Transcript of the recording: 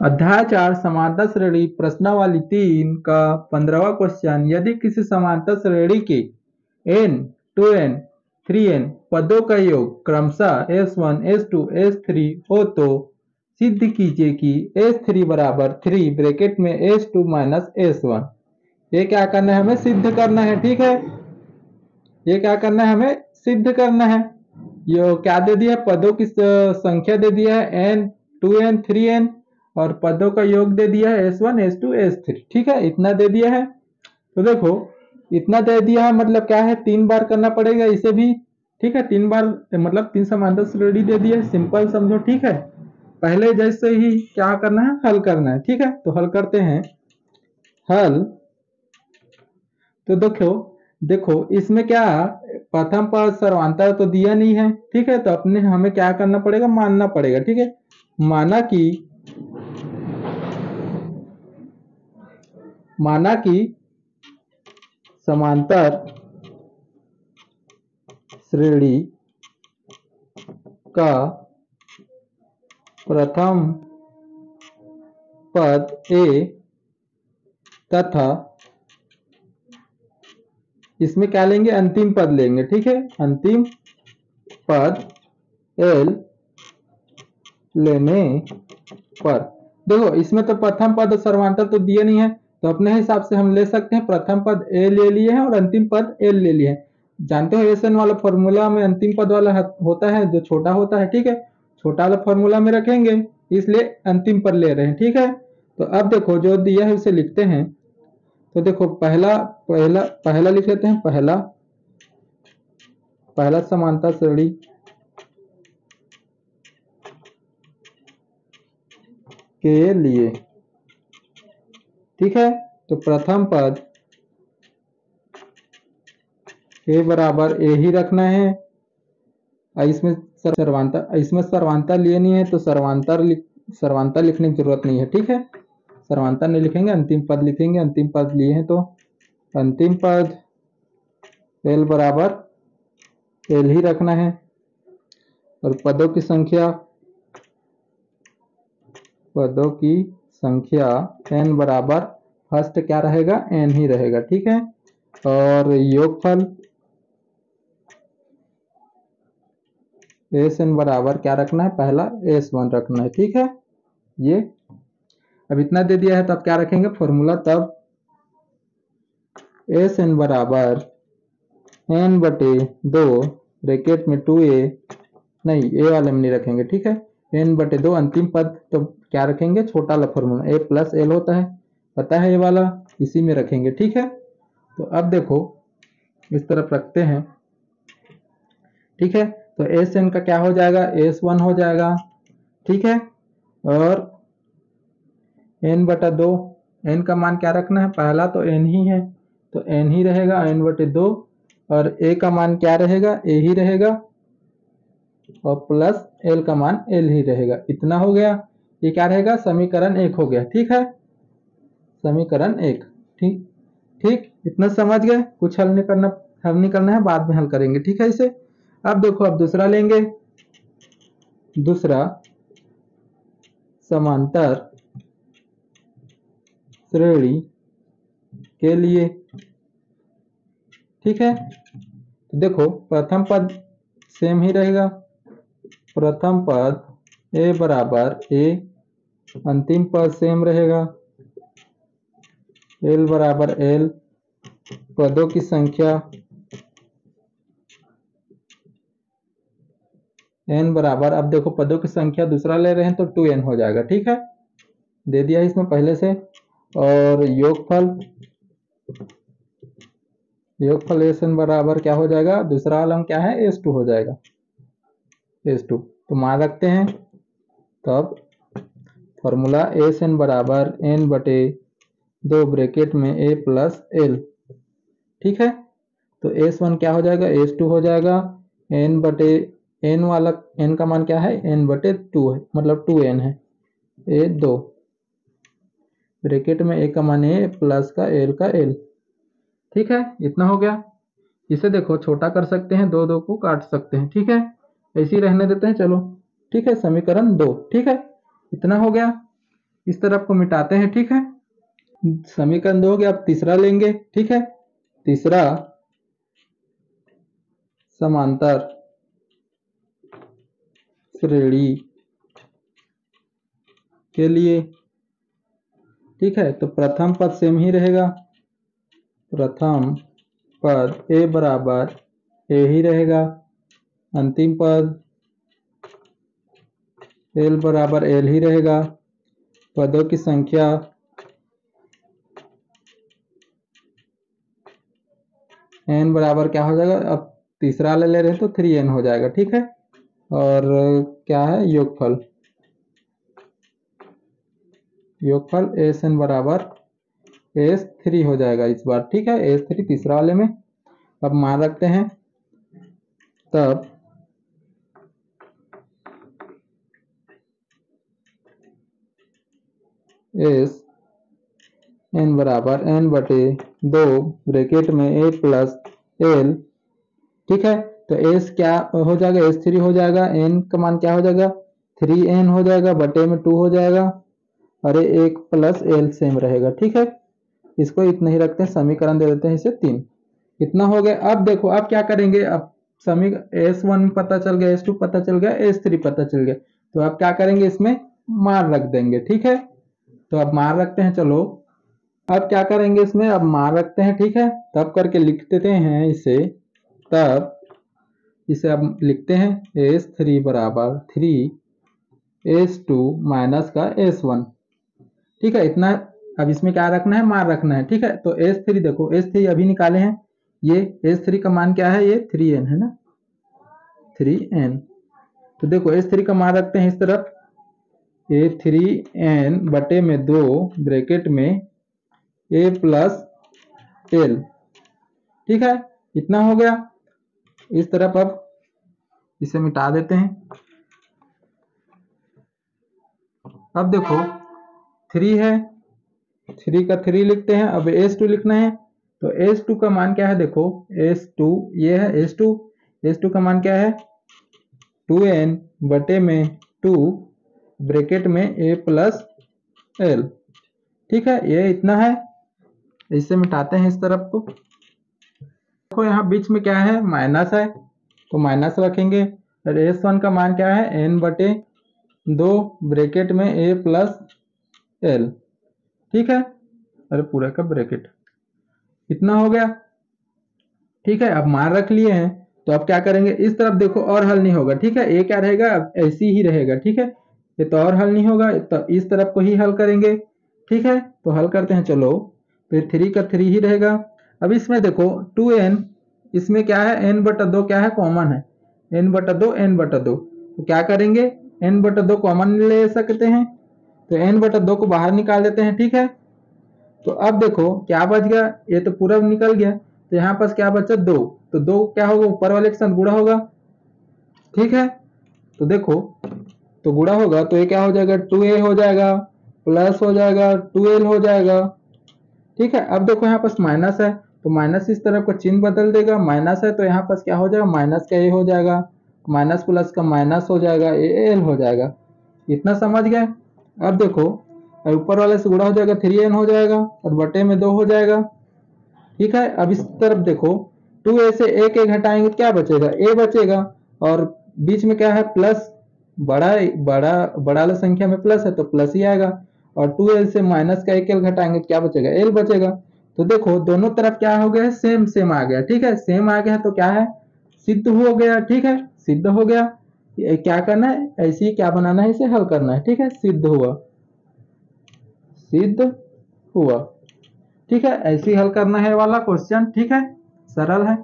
अध्याय 4 समांतर श्रेणी प्रश्नावली 3 का 15वां क्वेश्चन। यदि किसी समांतर श्रेणी के n 2n 3n पदों का योग क्रमशः s1 s2 s3 हो तो सिद्ध कीजिए कि s3 बराबर 3 ब्रैकेट में s2 माइनस s1। ये क्या करना है, हमें सिद्ध करना है। ठीक है, ये क्या करना है, हमें सिद्ध करना है। ये क्या दे दिया है, पदों की संख्या दे दिया है n 2n 3n और पदों का योग दे दिया है s1 s2 s3। ठीक है, इतना दे दिया है। तो देखो इतना दे दिया है मतलब क्या है, 3 बार करना पड़ेगा इसे भी। ठीक है, 3 बार मतलब 3 समांतर श्रेणी दे दिया है, सिंपल समझो। ठीक है, पहले जैसे ही क्या करना है, हल करना है। ठीक है, तो हल करते हैं। हल तो देखो इसमें क्या, प्रथम पद सर्वांतर तो दिया नहीं है। ठीक है, तो अपने हमें क्या करना पड़ेगा, मानना पड़ेगा। ठीक है, माना कि समांतर श्रेणी का प्रथम पद a तथा इसमें क्या लेंगे, अंतिम पद लेंगे। ठीक है, अंतिम पद l लेने पर देखो इसमें तो प्रथम पद सर्वांतर तो दिए नहीं है, तो अपने हिसाब से हम ले सकते हैं प्रथम पद a ले लिए हैं और अंतिम पद l ले लिए हैं। जानते हो एसएन वाला फॉर्मूला में अंतिम पद वाला होता है जो छोटा होता है। ठीक है, छोटा वाला फॉर्मूला में रखेंगे, इसलिए अंतिम पद ले रहे हैं। ठीक है, तो अब देखो जो दिया है उसे लिखते हैं। तो देखो पहला लिख लेते हैं। पहला समांतर श्रेणी के लिए। ठीक है, तो प्रथम पद a बराबर a ही रखना है। इसमें सर्वांतर लिए नहीं है तो सर्वांतर लिखने की जरूरत नहीं है। ठीक है, सर्वांतर नहीं लिखेंगे, अंतिम पद लिखेंगे। अंतिम पद लिए हैं तो अंतिम पद l बराबर l ही रखना है और पदों की संख्या n बराबर फर्स्ट क्या रहेगा, n ही रहेगा। ठीक है, और योगफल sn बराबर क्या रखना है, पहला s1 रखना है। ठीक है, ये अब इतना दे दिया है तो अब क्या रखेंगे फॉर्मूला, तब sn बराबर n बटे 2 ब्रैकेट में 2a, नहीं a वाले में नहीं रखेंगे। ठीक है, n बटे 2 अंतिम पद तो क्या रखेंगे, छोटा वाला फॉर्मूला a प्लस l होता है, पता है ये वाला, इसी में रखेंगे। ठीक है, तो अब देखो इस तरफ रखते हैं। ठीक है, तो sn का क्या हो जाएगा, s1 हो जाएगा। ठीक है, और n बटा 2, n का मान क्या रखना है, पहला तो n ही है तो n ही रहेगा, n बटे 2, और a का मान क्या रहेगा, a ही रहेगा, और प्लस l का मान l ही रहेगा। इतना हो गया, ये क्या रहेगा, समीकरण 1 हो गया। ठीक है, समीकरण 1। ठीक, इतना समझ गए। कुछ हल नहीं करना है, बाद में हल करेंगे। ठीक है, इसे अब देखो, अब दूसरा लेंगे। दूसरा समांतर श्रेणी के लिए। ठीक है, तो देखो प्रथम पद सेम ही रहेगा, प्रथम पद a बराबर a, अंतिम पद सेम रहेगा l बराबर l, पदों की संख्या n बराबर, अब देखो पदों की संख्या दूसरा ले रहे हैं तो 2n हो जाएगा। ठीक है, दे दिया इसमें पहले से, और योगफल sn बराबर क्या हो जाएगा, दूसरा वाला क्या है, s2 हो जाएगा, s2 तो मान रखते हैं। तब फॉर्मूला sn बराबर n बटे 2 ब्रैकेट में a प्लस l। ठीक है, तो s1 क्या हो जाएगा, s2 हो जाएगा, n बटे n वाला n का मान क्या है, n बटे 2 है, मतलब 2n है, a 2 ब्रैकेट में a का मान a प्लस का l का l। ठीक है, इतना हो गया। इसे देखो छोटा कर सकते हैं, 2 2 को काट सकते हैं। ठीक है, ऐसे ही रहने देते हैं, चलो। ठीक है, समीकरण 2। ठीक है, इतना हो गया। इस तरफ को मिटाते हैं, ठीक है। समीकरण 2 हो गया। अब तीसरा लेंगे, ठीक है। तीसरा समांतर श्रेणी के लिए, ठीक है। तो प्रथम पद सेम ही रहेगा, प्रथम पद a बराबर a ही रहेगा, अंतिम पद l बराबर l ही रहेगा। पदों की संख्या n बराबर क्या हो जाएगा, अब तीसरा ले रहे हैं तो 3n हो जाएगा, ठीक है। और क्या है, योगफल Sn बराबर S3 हो जाएगा इस बार, ठीक है। S3 तीसरा वाले में। अब मान रखते हैं, तब Sn बराबर n/2 ब्रैकेट में a प्लस l, ठीक है। तो S क्या हो जाएगा, S3 हो जाएगा, n का मान क्या हो जाएगा 3n हो जाएगा, बटे में 2 हो जाएगा, अरे 1 प्लस l सेम रहेगा, ठीक है। इसको इतना ही रखते हैं, समीकरण दे देते हैं इसे 3। इतना हो गया। अब देखो, अब क्या करेंगे, अब S1 पता चल गया, S2 पता चल गया, S3 पता चल गया, तो अब क्या करेंगे, इसमें मान रख देंगे, ठीक है। तो अब मान रखते हैं, चलो अब क्या करेंगे इसमें, अब मान रखते हैं, ठीक है। तब करके लिख देते हैं इसे, तब इसे अब लिखते हैं S3 बराबर 3S2 माइनस का S1, ठीक है। इतना अब इसमें क्या रखना है, मान रखना है, ठीक है। तो S3 देखो, S3 अभी निकाले हैं, ये S3 का मान क्या है, ये 3n है ना, 3n। तो देखो S3 का मान रखते हैं इस तरफ, ये 3n बटे में 2 ब्रैकेट में a प्लस l, ठीक है। इतना हो गया। इस तरफ अब इसे मिटा देते हैं। अब देखो 3 है, 3 का 3 लिखते हैं। अब S2 लिखना है, तो S2 का मान क्या है, देखो S2 ये है, S2 का मान क्या है 2n बटे में 2 ब्रैकेट में a प्लस l, ठीक है। ये इतना है। इसे मिटाते हैं इस तरफ को। देखो यहाँ बीच में क्या है, माइनस है, तो माइनस रखेंगे। और S1 का मान क्या है, n बटे 2 ब्रैकेट में a प्लस l, ठीक है। अरे पूरा का ब्रैकेट, इतना हो गया, ठीक है। अब मान रख लिए हैं, तो अब क्या करेंगे, इस तरफ देखो और हल नहीं होगा, ठीक है। ये क्या रहेगा, अब ऐसी ही रहेगा, ठीक है। ये तो और हल नहीं होगा, तो इस तरफ को ही हल करेंगे, ठीक है। तो हल करते हैं, चलो। फिर 3 का 3 ही रहेगा। अब इसमें देखो 2n, इसमें क्या है n/2 क्या है, कॉमन है, n/2 तो क्या करेंगे, n/2 कॉमन ले सकते हैं, तो n/2 को बाहर निकाल देते हैं, ठीक है। तो अब देखो क्या बच गया, ये तो पूरा निकल गया, तो यहाँ पास क्या बचा 2, तो 2 क्या होगा, ऊपर वाले के साथ गुणा होगा, ठीक है। तो देखो, तो गुणा होगा तो ये क्या हो जाएगा 2a हो जाएगा, प्लस हो जाएगा 2l हो जाएगा, ठीक है। अब देखो यहाँ पास माइनस है, तो माइनस इस तरफ का चिन्ह बदल देगा, माइनस है तो यहाँ पास क्या हो जाएगा, माइनस का a हो जाएगा, माइनस प्लस का माइनस हो जाएगा, al हो जाएगा। इतना समझ गए। अब देखो, ऊपर वाले से गुणा हो जाएगा, 3n हो जाएगा, और बटे में 2 हो जाएगा, ठीक है। अब इस तरफ देखो, 2a से एक घटाएंगे क्या बचेगा, a बचेगा, और बीच में क्या है प्लस, बड़ा बड़ा बड़ा वाला संख्या में प्लस है तो प्लस ही आएगा, और 2l से माइनस का 1l घटाएंगे क्या बचेगा, l बचेगा। तो देखो दोनों तरफ क्या हो गया, सेम सेम आ गया, ठीक है। सेम आ गया तो क्या है, सिद्ध हो गया, ठीक है, सिद्ध हो गया। क्या करना है, ऐसे ही क्या बनाना है, इसे हल करना है, ठीक है। सिद्ध हुआ, सिद्ध हुआ, ठीक है। ऐसे ही हल करना है वाला क्वेश्चन, ठीक है, सरल है।